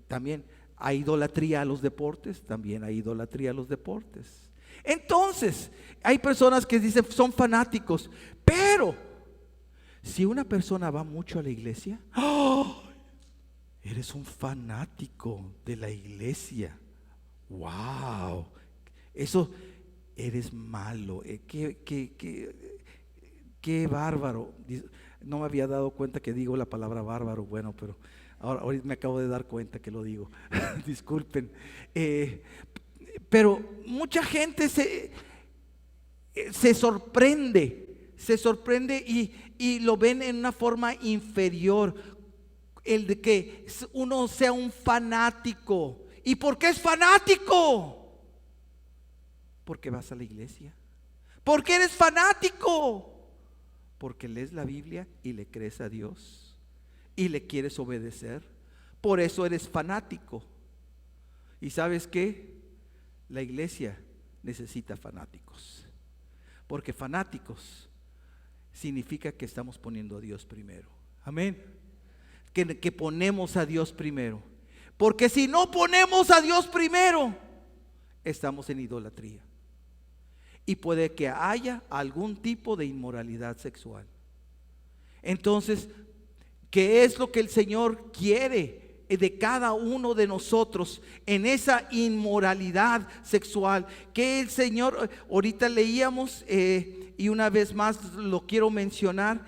Speaker 1: También hay idolatría a los deportes, también hay idolatría a los deportes. Entonces, hay personas que dicen son fanáticos, pero si una persona va mucho a la iglesia, ¡oh!, eres un fanático de la iglesia. ¡Wow! Eso, eres malo. Qué bárbaro. No me había dado cuenta que digo la palabra bárbaro. Bueno, pero ahorita me acabo de dar cuenta que lo digo. Disculpen. Pero mucha gente se sorprende y lo ven en una forma inferior, el de que uno sea un fanático. ¿Y por qué es fanático? Porque vas a la iglesia. ¿Por qué eres fanático? Porque lees la Biblia y le crees a Dios y le quieres obedecer. Por eso eres fanático. ¿Y sabes qué? La iglesia necesita fanáticos, porque fanáticos significa que estamos poniendo a Dios primero. Amén. Que ponemos a Dios primero, porque si no ponemos a Dios primero, estamos en idolatría y puede que haya algún tipo de inmoralidad sexual. Entonces, ¿qué es lo que el Señor quiere de cada uno de nosotros en esa inmoralidad sexual? Que el Señor, ahorita leíamos y una vez más lo quiero mencionar,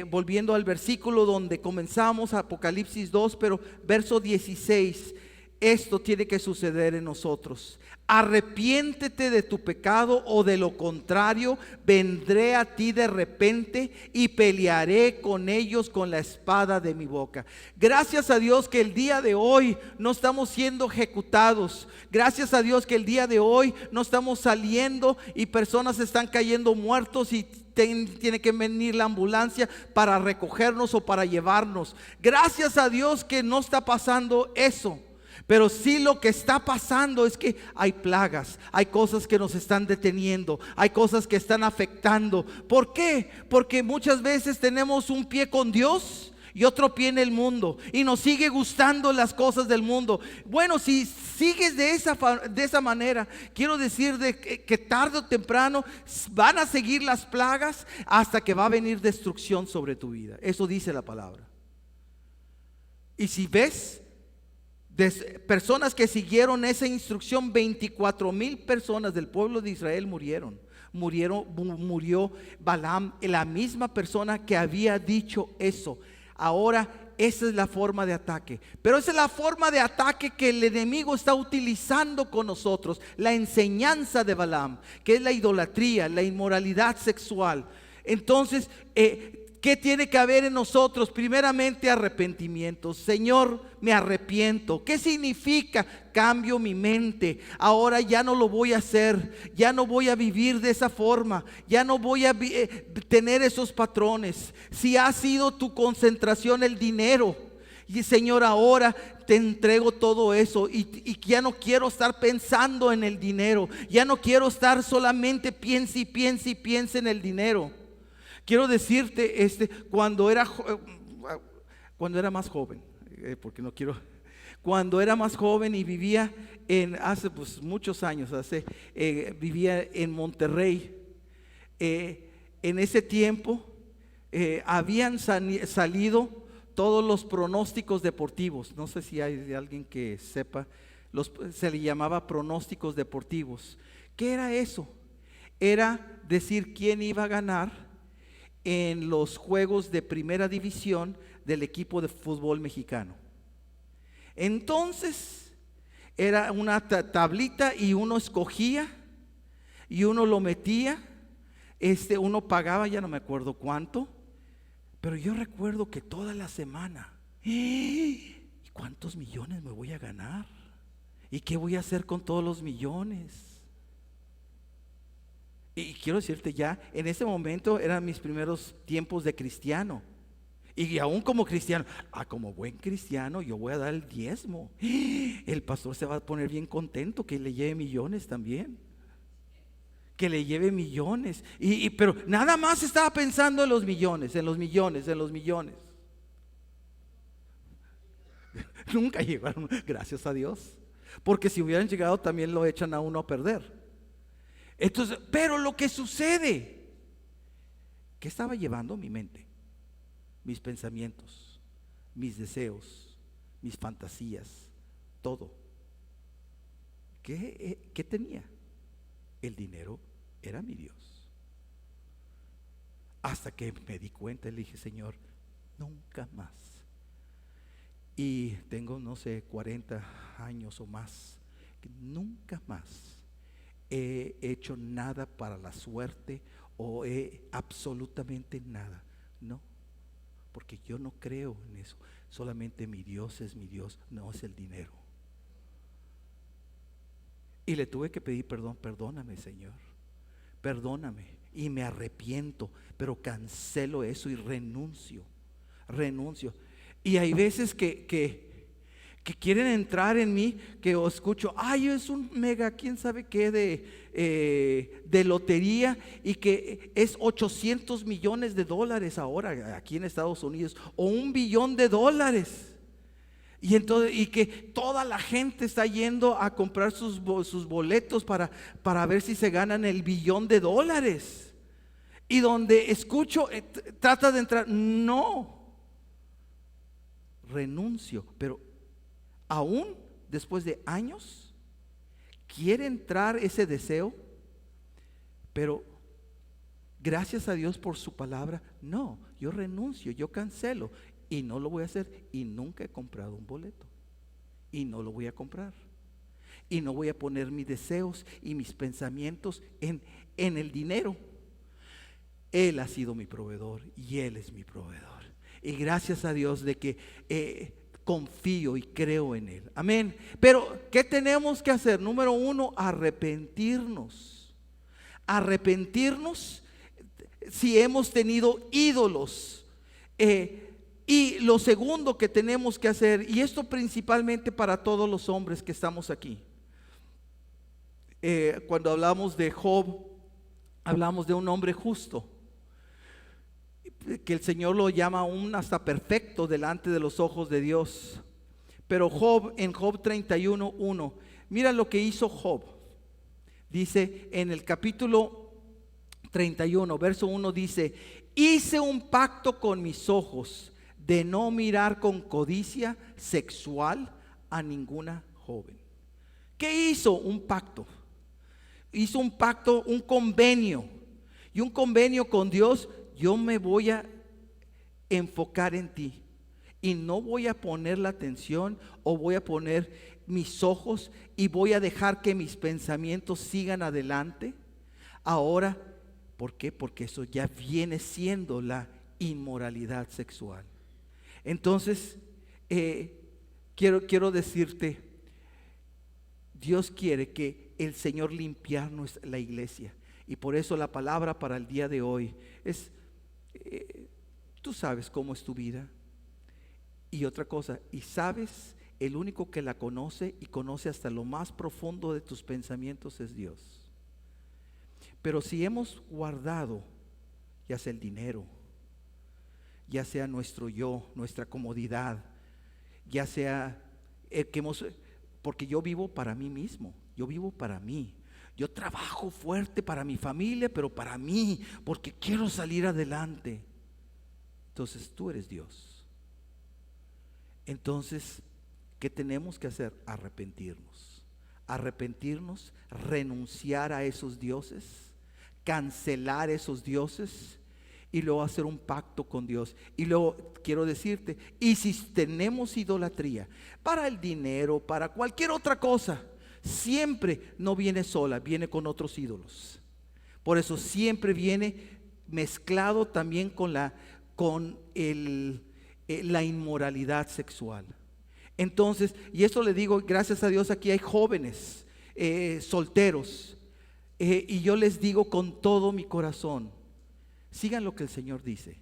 Speaker 1: volviendo al versículo donde comenzamos, Apocalipsis 2, pero verso 16. Esto tiene que suceder en nosotros. Arrepiéntete de tu pecado, o de lo contrario vendré a ti de repente y pelearé con ellos con la espada de mi boca. Gracias a Dios que el día de hoy no estamos siendo ejecutados. Gracias a Dios que el día de hoy no estamos saliendo y personas están cayendo muertos y tiene que venir la ambulancia para recogernos o para llevarnos. Gracias a Dios que no está pasando eso. Pero sí, lo que está pasando es que hay plagas, hay cosas que nos están deteniendo, hay cosas que están afectando. ¿Por qué? Porque muchas veces tenemos un pie con Dios y otro pie en el mundo, y nos sigue gustando las cosas del mundo. Bueno, si sigues de esa manera, quiero decir que tarde o temprano van a seguir las plagas hasta que va a venir destrucción sobre tu vida. Eso dice la palabra. Y si ves personas que siguieron esa instrucción, 24,000 personas del pueblo de Israel murió Balaam, la misma persona que había dicho eso. Ahora esa es la forma de ataque, pero esa es la forma de ataque que el enemigo está utilizando con nosotros, la enseñanza de Balaam, que es la idolatría, la inmoralidad sexual. Entonces, ¿qué tiene que haber en nosotros? Primeramente, arrepentimiento. Señor, me arrepiento. ¿Qué significa? Cambio mi mente. Ahora ya no lo voy a hacer. Ya no voy a vivir de esa forma. Ya no voy a tener esos patrones. Si ha sido tu concentración el dinero, y Señor, ahora te entrego todo eso y ya no quiero estar pensando en el dinero. Ya no quiero estar solamente piense y piense y piense en el dinero. Quiero decirte, cuando era más joven, porque no quiero, cuando era más joven y vivía hace muchos años, vivía en Monterrey. En ese tiempo habían salido todos los pronósticos deportivos. No sé si hay alguien que sepa, se le llamaba pronósticos deportivos. ¿Qué era eso? Era decir quién iba a ganar en los juegos de primera división del equipo de fútbol mexicano. Entonces era una tablita y uno escogía y uno lo metía, uno pagaba, ya no me acuerdo cuánto, pero yo recuerdo que toda la semana, ¿y cuántos millones me voy a ganar? ¿Y qué voy a hacer con todos los millones? Y quiero decirte, ya en ese momento eran mis primeros tiempos de cristiano. Y aún como cristiano, como buen cristiano, yo voy a dar el diezmo. El pastor se va a poner bien contento que le lleve millones también. Que le lleve millones. Pero nada más estaba pensando en los millones, en los millones, en los millones. Nunca llegaron, gracias a Dios. Porque si hubieran llegado también lo echan a uno a perder. Entonces, pero lo que sucede, ¿qué estaba llevando mi mente? Mis pensamientos, mis deseos, mis fantasías, todo. ¿Qué tenía? El dinero era mi Dios. Hasta que me di cuenta y le dije, Señor, nunca más. Y tengo, no sé, 40 años o más, que nunca más he hecho nada para la suerte o absolutamente nada. No, porque yo no creo en eso. Solamente mi Dios es mi Dios, no es el dinero. Y le tuve que pedir perdón. Perdóname, Señor, perdóname, y me arrepiento, pero cancelo eso y renuncio. Y hay veces que quieren entrar en mí, que os escucho, ay, es un mega, quién sabe qué de lotería, y que es 800 millones de dólares ahora aquí en Estados Unidos, o $1 billón. Y entonces, y que toda la gente está yendo a comprar sus boletos para ver si se ganan el $1 billón. Y donde escucho, trata de entrar, no, renuncio. Pero aún después de años, quiere entrar ese deseo, pero gracias a Dios por su palabra, no, yo renuncio, yo cancelo. Y no lo voy a hacer. Y nunca he comprado un boleto. Y no lo voy a comprar. Y no voy a poner mis deseos y mis pensamientos en el dinero. Él ha sido mi proveedor y Él es mi proveedor. Y gracias a Dios de que confío y creo en Él. Amén. Pero ¿qué tenemos que hacer? Número 1, arrepentirnos. Arrepentirnos si hemos tenido ídolos. Y lo segundo que tenemos que hacer, y esto principalmente para todos los hombres que estamos aquí, cuando hablamos de Job, hablamos de un hombre justo, que el Señor lo llama aún hasta perfecto delante de los ojos de Dios. Pero Job, en Job 31:1, mira lo que hizo Job. Dice en el capítulo 31, verso 1, dice: hice un pacto con mis ojos de no mirar con codicia sexual a ninguna joven. ¿Qué hizo? Un pacto. Hizo un pacto, un convenio. Y un convenio con Dios: yo me voy a enfocar en ti y no voy a poner la atención, o voy a poner mis ojos y voy a dejar que mis pensamientos sigan adelante. Ahora, ¿por qué? Porque eso ya viene siendo la inmoralidad sexual. Entonces, quiero decirte, Dios quiere que el Señor limpiarnos la iglesia. Y por eso la palabra para el día de hoy es, tú sabes cómo es tu vida. Y otra cosa, y sabes, el único que la conoce y conoce hasta lo más profundo de tus pensamientos es Dios. Pero si hemos guardado, ya sea el dinero, ya sea nuestro yo, nuestra comodidad, ya sea porque yo vivo para mí mismo, yo vivo para mí, yo trabajo fuerte para mi familia, pero para mí, porque quiero salir adelante. Entonces tú eres Dios. Entonces, ¿qué tenemos que hacer? Arrepentirnos, renunciar a esos dioses, cancelar esos dioses, y luego hacer un pacto con Dios. Y luego quiero decirte, y si tenemos idolatría para el dinero, para cualquier otra cosa, siempre no viene sola, viene con otros ídolos. Por eso siempre viene mezclado también con la inmoralidad sexual. Entonces, y eso le digo, gracias a Dios aquí hay jóvenes solteros, y yo les digo con todo mi corazón, sigan lo que el Señor dice,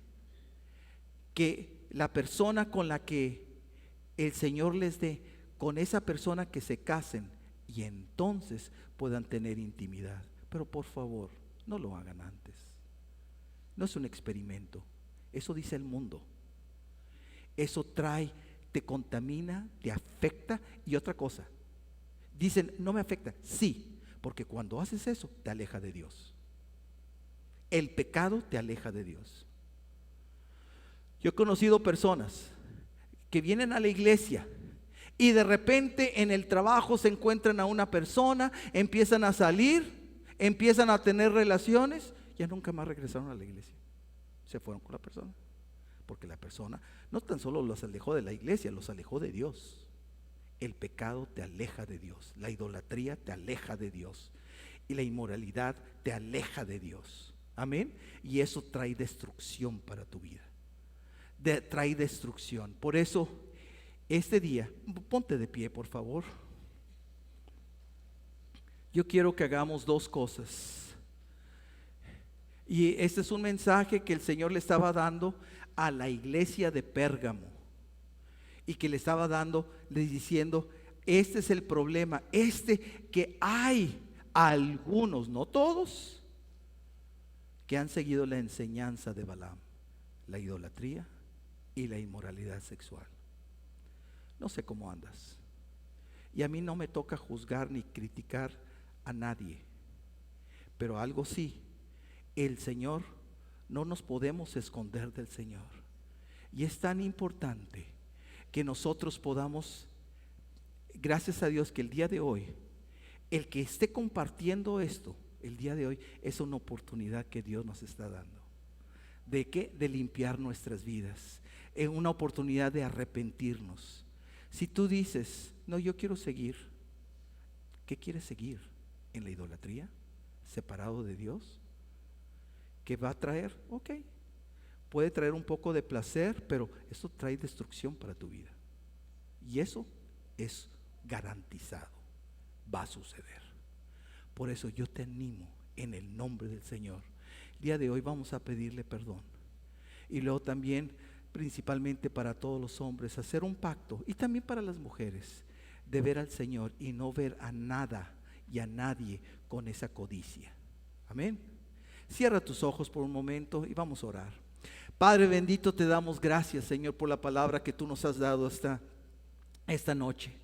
Speaker 1: que la persona con la que el Señor les dé, con esa persona que se casen, y entonces puedan tener intimidad. Pero por favor, no lo hagan antes. No es un experimento. Eso dice el mundo. Eso te contamina, te afecta. Y otra cosa, dicen, no me afecta. Sí, porque cuando haces eso, te aleja de Dios. El pecado te aleja de Dios. Yo he conocido personas que vienen a la iglesia y de repente en el trabajo se encuentran a una persona, empiezan a salir, empiezan a tener relaciones, ya nunca más regresaron a la iglesia. se fueron con la persona. Porque la persona no tan solo los alejó de la iglesia, los alejó de Dios. El pecado te aleja de Dios, la idolatría te aleja de Dios y la inmoralidad te aleja de Dios. Amén. Y eso trae destrucción para tu vida. Trae destrucción. Por eso, este día, ponte de pie, por favor. Yo quiero que hagamos dos cosas. Y este es un mensaje que el Señor le estaba dando a la iglesia de Pérgamo. Y que le estaba dando, le diciendo, este es el problema, que hay algunos, no todos, que han seguido la enseñanza de Balaam, la idolatría y la inmoralidad sexual. No sé cómo andas. Y a mí no me toca juzgar ni criticar a nadie. Pero algo sí, el Señor, no nos podemos esconder del Señor. Y es tan importante que nosotros podamos, gracias a Dios que el día de hoy, el que esté compartiendo esto, el día de hoy, es una oportunidad que Dios nos está dando. ¿De qué? De limpiar nuestras vidas. Es una oportunidad de arrepentirnos. Si tú dices, no, yo quiero seguir, ¿qué quieres seguir? ¿En la idolatría? ¿Separado de Dios? ¿Qué va a traer? Ok, puede traer un poco de placer, pero eso trae destrucción para tu vida. Y eso es garantizado, va a suceder. Por eso yo te animo en el nombre del Señor. El día de hoy vamos a pedirle perdón. Y luego también, principalmente para todos los hombres, hacer un pacto, y también para las mujeres, de ver al Señor y no ver a nada y a nadie con esa codicia. Amén. Cierra tus ojos por un momento y vamos a orar. Padre bendito, te damos gracias, Señor, por la palabra que tú nos has dado esta noche.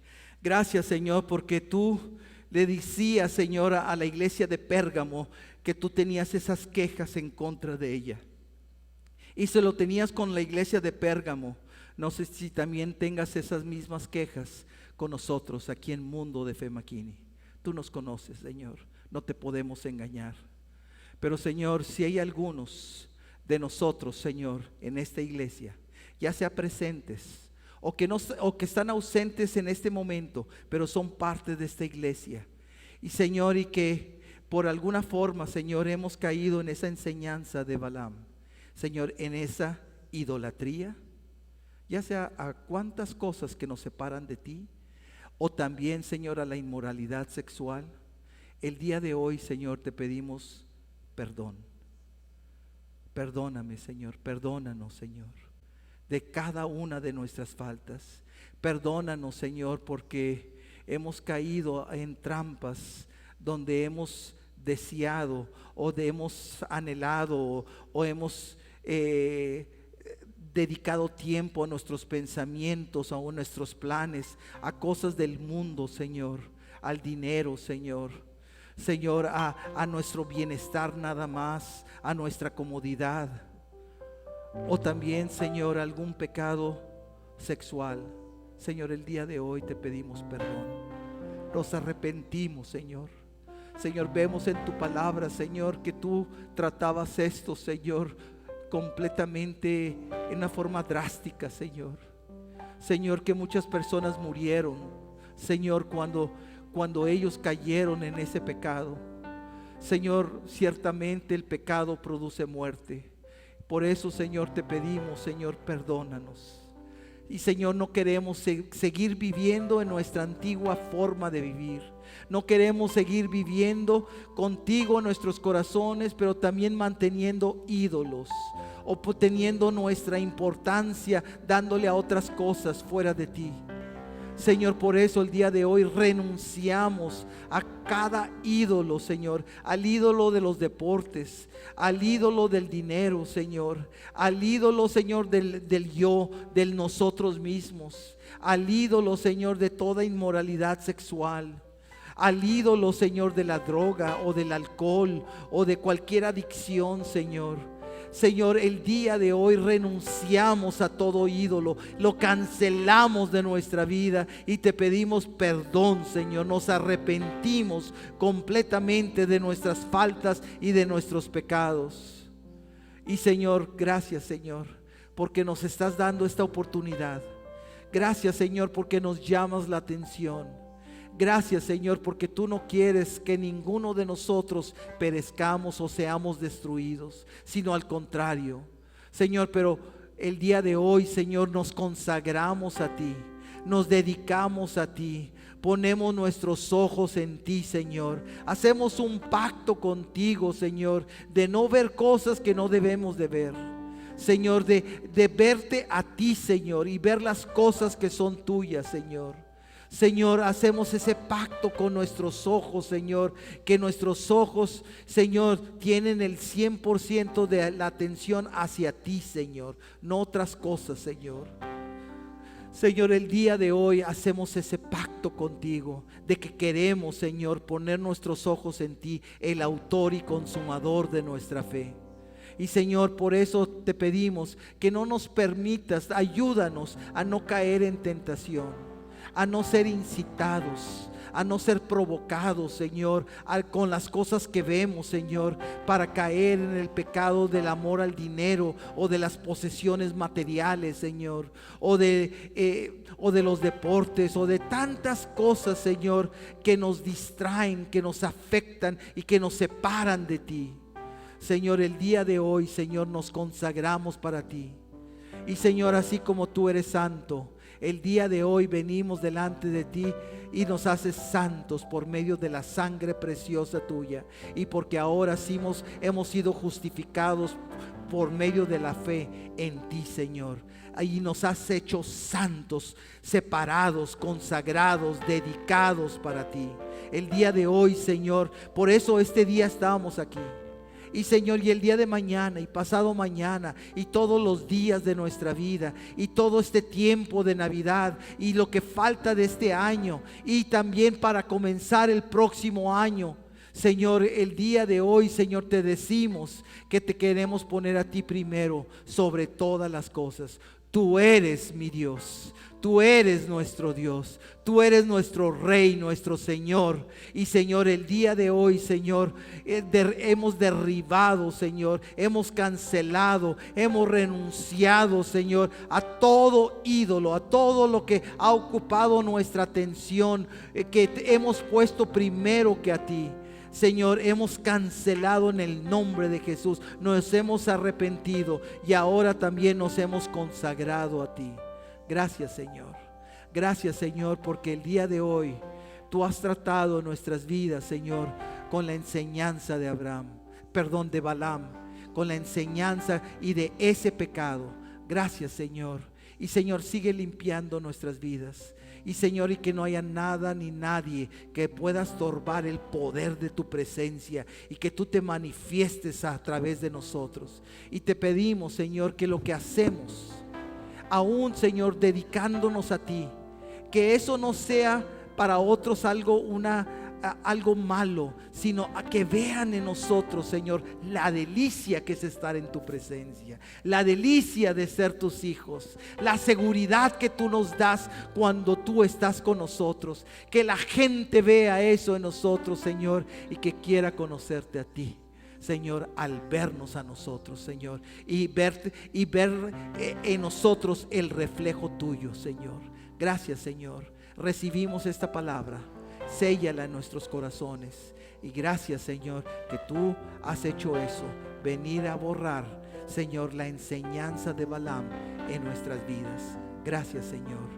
Speaker 1: Gracias, Señor, porque tú le decías, Señor, a la iglesia de Pérgamo que tú tenías esas quejas en contra de ella. Y se lo tenías con la iglesia de Pérgamo. No sé si también tengas esas mismas quejas con nosotros aquí en Mundo de Fe McKinney. Tú nos conoces, Señor, no te podemos engañar. Pero, Señor, si hay algunos de nosotros, Señor, en esta iglesia, ya sea presentes o que están ausentes en este momento, pero son parte de esta iglesia, y Señor, y que por alguna forma, Señor, hemos caído en esa enseñanza de Balaam, Señor, en esa idolatría, ya sea a cuántas cosas que nos separan de ti, o también, Señor, a la inmoralidad sexual. El día de hoy, Señor, te pedimos perdón. Perdóname, Señor, perdónanos, Señor, de cada una de nuestras faltas. Perdónanos, Señor, porque hemos caído en trampas donde hemos deseado o hemos anhelado o hemos dedicado tiempo a nuestros pensamientos, a nuestros planes, a cosas del mundo, Señor, al dinero, Señor. Señor, a nuestro bienestar nada más, a nuestra comodidad. O también, Señor, algún pecado sexual. Señor, el día de hoy te pedimos perdón. Nos arrepentimos, Señor. Señor, vemos en tu palabra, Señor, que tú tratabas esto, Señor, completamente en una forma drástica, Señor. Señor, que muchas personas murieron, Señor, cuando ellos cayeron en ese pecado. Señor, ciertamente el pecado produce muerte. Por eso, Señor, te pedimos, Señor, perdónanos. Y, Señor, no queremos seguir viviendo en nuestra antigua forma de vivir. No queremos seguir viviendo contigo en nuestros corazones, pero también manteniendo ídolos o teniendo nuestra importancia, dándole a otras cosas fuera de ti. Señor, por eso el día de hoy renunciamos a cada ídolo, Señor, al ídolo de los deportes, al ídolo del dinero, Señor, al ídolo, Señor, del yo, del nosotros mismos, al ídolo, Señor, de toda inmoralidad sexual, al ídolo, Señor, de la droga o del alcohol o de cualquier adicción, Señor. Señor, el día de hoy renunciamos a todo ídolo, lo cancelamos de nuestra vida y te pedimos perdón, Señor. Nos arrepentimos completamente de nuestras faltas y de nuestros pecados. Y Señor, gracias Señor, porque nos estás dando esta oportunidad. Gracias Señor, porque nos llamas la atención. Gracias Señor, porque tú no quieres que ninguno de nosotros perezcamos o seamos destruidos, sino al contrario. Señor, pero el día de hoy, Señor, nos consagramos a ti, nos dedicamos a ti. Ponemos nuestros ojos en ti, Señor. Hacemos un pacto contigo, Señor, de no ver cosas que no debemos de ver. Señor, de verte a ti, Señor, y ver las cosas que son tuyas, Señor. Señor, hacemos ese pacto con nuestros ojos, Señor, que nuestros ojos, Señor, tienen el 100% de la atención hacia ti, Señor, no otras cosas, Señor. Señor, el día de hoy hacemos ese pacto contigo, de que queremos, Señor, poner nuestros ojos en ti, el autor y consumador de nuestra fe. Y Señor, por eso te pedimos que no nos permitas, ayúdanos a no caer en tentación, a no ser incitados, a no ser provocados, Señor, con las cosas que vemos, Señor, para caer en el pecado del amor al dinero o de las posesiones materiales, Señor, o de los deportes o de tantas cosas, Señor, que nos distraen, que nos afectan y que nos separan de ti. Señor, el día de hoy, Señor, nos consagramos para ti. Y Señor, así como tú eres santo, el día de hoy venimos delante de ti y nos haces santos por medio de la sangre preciosa tuya. Y porque ahora sí hemos sido justificados por medio de la fe en ti, Señor. Y nos has hecho santos, separados, consagrados, dedicados para ti. El día de hoy, Señor, por eso este día estábamos aquí. Y Señor, y el día de mañana y pasado mañana y todos los días de nuestra vida y todo este tiempo de Navidad y lo que falta de este año y también para comenzar el próximo año, Señor, el día de hoy, Señor, te decimos que te queremos poner a ti primero sobre todas las cosas. Tú eres mi Dios, tú eres nuestro Dios, tú eres nuestro Rey, nuestro Señor. Y Señor, el día de hoy, Señor, hemos derribado, Señor, hemos cancelado, hemos renunciado, Señor, a todo ídolo, a todo lo que ha ocupado nuestra atención, que hemos puesto primero que a ti. Señor, hemos cancelado en el nombre de Jesús, nos hemos arrepentido y ahora también nos hemos consagrado a ti. Gracias, Señor. Gracias, Señor, porque el día de hoy tú has tratado nuestras vidas, Señor, con la enseñanza de de Balaam, con la enseñanza y de ese pecado. Gracias, Señor. Y Señor, sigue limpiando nuestras vidas. Y Señor, y que no haya nada ni nadie que pueda estorbar el poder de tu presencia y que tú te manifiestes a través de nosotros. Y te pedimos, Señor, que lo que hacemos, aún, Señor, dedicándonos a ti, que eso no sea para otros algo malo, sino a que vean en nosotros, Señor, la delicia que es estar en tu presencia, la delicia de ser tus hijos, la seguridad que tú nos das cuando tú estás con nosotros. Que la gente vea eso en nosotros, Señor, y que quiera conocerte a ti, Señor, al vernos a nosotros, Señor, y ver en nosotros el reflejo tuyo, Señor. Gracias, Señor. Recibimos esta palabra, séllala en nuestros corazones. Y gracias, Señor, que tú has hecho eso, venir a borrar, Señor, la enseñanza de Balaam en nuestras vidas. Gracias, Señor,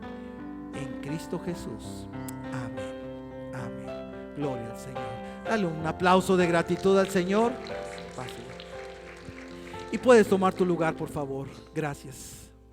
Speaker 1: en Cristo Jesús. Amén, amén. Gloria al Señor. Dale un aplauso de gratitud al Señor. Pásale. Y puedes tomar tu lugar, por favor. Gracias.